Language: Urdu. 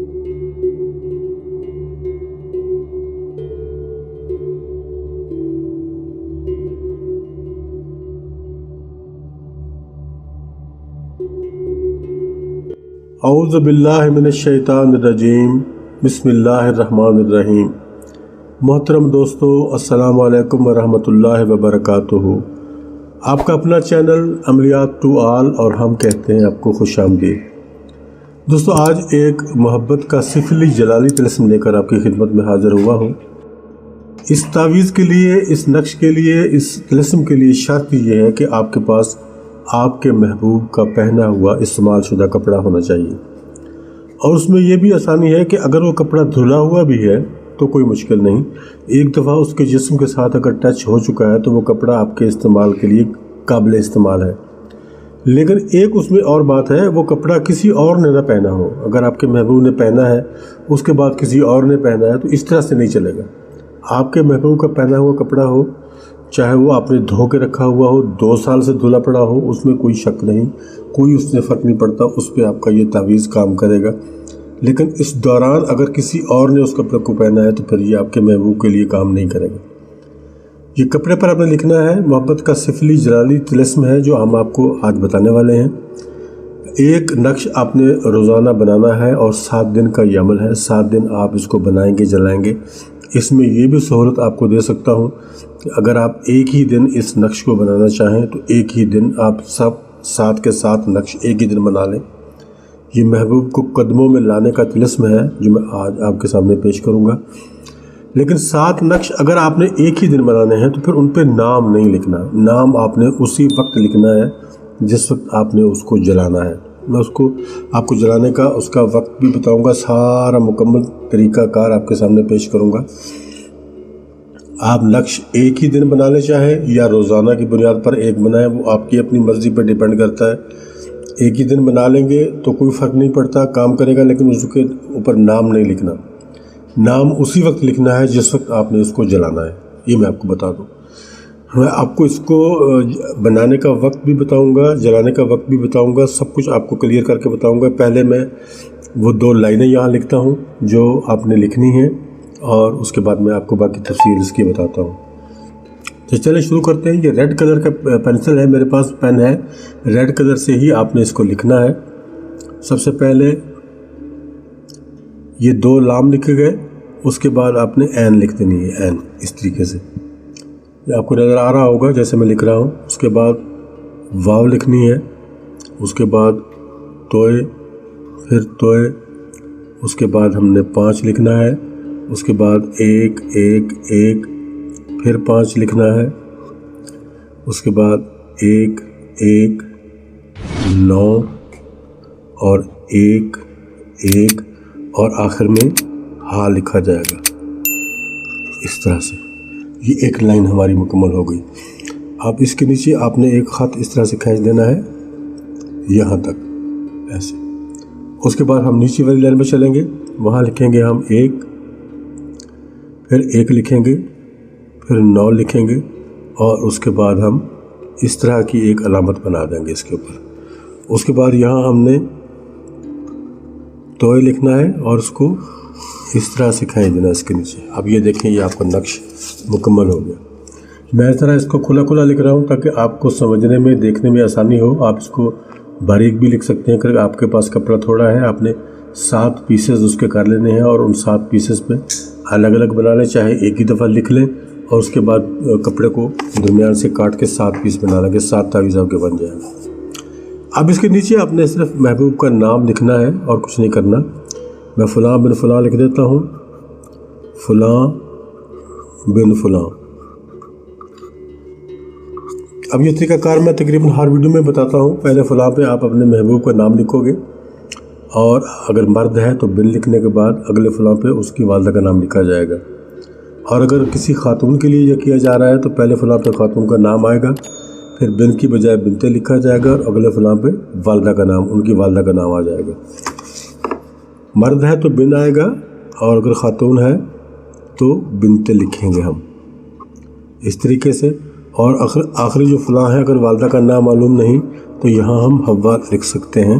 اعوذ باللہ من الشیطان الرجیم، بسم اللہ الرحمن الرحیم۔ محترم دوستو، السلام علیکم ورحمۃ اللہ وبرکاتہ۔ آپ کا اپنا چینل عملیات ٹو آل اور ہم کہتے ہیں آپ کو خوش آمدید۔ دوستو، آج ایک محبت کا سفلی جلالی طلسم لے کر آپ کی خدمت میں حاضر ہوا ہوں۔ اس تعویذ کے لیے، اس نقش کے لیے، اس طلسم کے لیے شرط یہ ہے کہ آپ کے پاس آپ کے محبوب کا پہنا ہوا استعمال شدہ کپڑا ہونا چاہیے، اور اس میں یہ بھی آسانی ہے کہ اگر وہ کپڑا دھلا ہوا بھی ہے تو کوئی مشکل نہیں، ایک دفعہ اس کے جسم کے ساتھ اگر ٹچ ہو چکا ہے تو وہ کپڑا آپ کے استعمال کے لیے قابل استعمال ہے۔ لیکن ایک اس میں اور بات ہے، وہ کپڑا کسی اور نے نہ پہنا ہو۔ اگر آپ کے محبوب نے پہنا ہے، اس کے بعد کسی اور نے پہنا ہے تو اس طرح سے نہیں چلے گا۔ آپ کے محبوب کا پہنا ہوا کپڑا ہو، چاہے وہ آپ نے دھو کے رکھا ہوا ہو، 2 سال سے دھلا پڑا ہو، اس میں کوئی شک نہیں، کوئی اس سے فرق نہیں پڑتا، اس پہ آپ کا یہ تعویذ کام کرے گا۔ لیکن اس دوران اگر کسی اور نے اس کپڑے کو پہنا ہے تو پھر یہ آپ کے محبوب کے لیے کام نہیں کرے گا۔ یہ کپڑے پر آپ نے لکھنا ہے، محبت کا سفلی جلالی طلسم ہے جو ہم آپ کو آج بتانے والے ہیں۔ ایک نقش آپ نے روزانہ بنانا ہے اور 7 دن کا یہ عمل ہے۔ 7 دن آپ اس کو بنائیں گے، جلائیں گے۔ اس میں یہ بھی سہولت آپ کو دے سکتا ہوں کہ اگر آپ ایک ہی دن اس نقش کو بنانا چاہیں تو ایک ہی دن آپ سب 7 کے 7 نقش ایک ہی دن بنا لیں۔ یہ محبوب کو قدموں میں لانے کا طلسم ہے جو میں آج آپ کے سامنے پیش کروں گا۔ لیکن 7 نقش اگر آپ نے ایک ہی دن بنانے ہیں تو پھر ان پہ نام نہیں لکھنا۔ نام آپ نے اسی وقت لکھنا ہے جس وقت آپ نے اس کو جلانا ہے۔ میں اس کو آپ کو جلانے کا اس کا وقت بھی بتاؤں گا، سارا مکمل طریقہ کار آپ کے سامنے پیش کروں گا۔ آپ نقش ایک ہی دن بنانے چاہیں یا روزانہ کی بنیاد پر ایک بنائیں، وہ آپ کی اپنی مرضی پر ڈیپینڈ کرتا ہے۔ ایک ہی دن بنا لیں گے تو کوئی فرق نہیں پڑتا، کام کرے گا، لیکن اس کے اوپر نام نہیں لکھنا۔ نام اسی وقت لکھنا ہے جس وقت آپ نے اس کو جلانا ہے۔ یہ میں آپ کو بتا دوں۔ میں آپ کو اس کو بنانے کا وقت بھی بتاؤں گا، جلانے کا وقت بھی بتاؤں گا، سب کچھ آپ کو کلیئر کر کے بتاؤں گا۔ پہلے میں وہ 2 لائنیں یہاں لکھتا ہوں جو آپ نے لکھنی ہیں، اور اس کے بعد میں آپ کو باقی تفصیل اس کی بتاتا ہوں۔ تو چلیں شروع کرتے ہیں۔ یہ ریڈ کلر کا پینسل ہے، میرے پاس پین ہے، ریڈ کلر سے ہی آپ نے اس کو لکھنا ہے۔ سب سے پہلے یہ 2 لام لکھے گئے، اس کے بعد آپ نے این لکھ دینی ہے، این اس طریقے سے، یہ آپ کو نظر آ رہا ہوگا جیسے میں لکھ رہا ہوں۔ اس کے بعد واو لکھنی ہے، اس کے بعد توئے، پھر توئے، اس کے بعد ہم نے 5 لکھنا ہے، اس کے بعد 1 1 1، پھر 5 لکھنا ہے، اس کے بعد 1 1 9 اور 1 1، اور آخر میں ہا لکھا جائے گا اس طرح سے۔ یہ ایک لائن ہماری مکمل ہو گئی۔ اب اس کے نیچے آپ نے ایک خط اس طرح سے کھینچ دینا ہے یہاں تک، ایسے۔ اس کے بعد ہم نیچے والی لائن میں چلیں گے، وہاں لکھیں گے ہم 1، پھر 1 لکھیں گے، پھر 9 لکھیں گے، اور اس کے بعد ہم اس طرح کی ایک علامت بنا دیں گے اس کے اوپر۔ اس کے بعد یہاں ہم نے توئے لکھنا ہے اور اس کو اس طرح سے کھینچ دینا اس کے نیچے۔ اب یہ دیکھیں، یہ آپ کا نقش مکمل ہو گیا۔ میں اس طرح اس کو کھلا کھلا لکھ رہا ہوں تاکہ آپ کو سمجھنے میں، دیکھنے میں آسانی ہو۔ آپ اس کو باریک بھی لکھ سکتے ہیں کہ آپ کے پاس کپڑا تھوڑا ہے، آپ نے 7 پیسز اس کے کر لینے ہیں، اور ان 7 پیسز پہ الگ الگ بنا لیں، چاہے ایک ہی دفعہ لکھ لیں، اور اس کے بعد کپڑے کو درمیان سے کاٹ کے 7 پیس بنا لیں گے، 7 تعویذ آپ کے بن جائیں گے۔ اب اس کے نیچے آپ نے صرف محبوب کا نام لکھنا ہے اور کچھ نہیں کرنا۔ میں فلاں بن فلاں لکھ دیتا ہوں، فلاں بن فلاں۔ اب یہ طریقہ کار میں تقریباً ہر ویڈیو میں بتاتا ہوں۔ پہلے فلاں پہ آپ اپنے محبوب کا نام لکھو گے، اور اگر مرد ہے تو بن لکھنے کے بعد اگلے فلاں پہ اس کی والدہ کا نام لکھا جائے گا، اور اگر کسی خاتون کے لیے یہ کیا جا رہا ہے تو پہلے فلاں پہ خاتون کا نام آئے گا، پھر بن کی بجائے بنتے لکھا جائے گا، اور اگلے فلاں پہ والدہ کا نام، ان کی والدہ کا نام آ جائے گا۔ مرد ہے تو بن آئے گا، اور اگر خاتون ہے تو بنتے لکھیں گے ہم اس طریقے سے۔ اور آخری جو فلاں ہے، اگر والدہ کا نام معلوم نہیں تو یہاں ہم حوا لکھ سکتے ہیں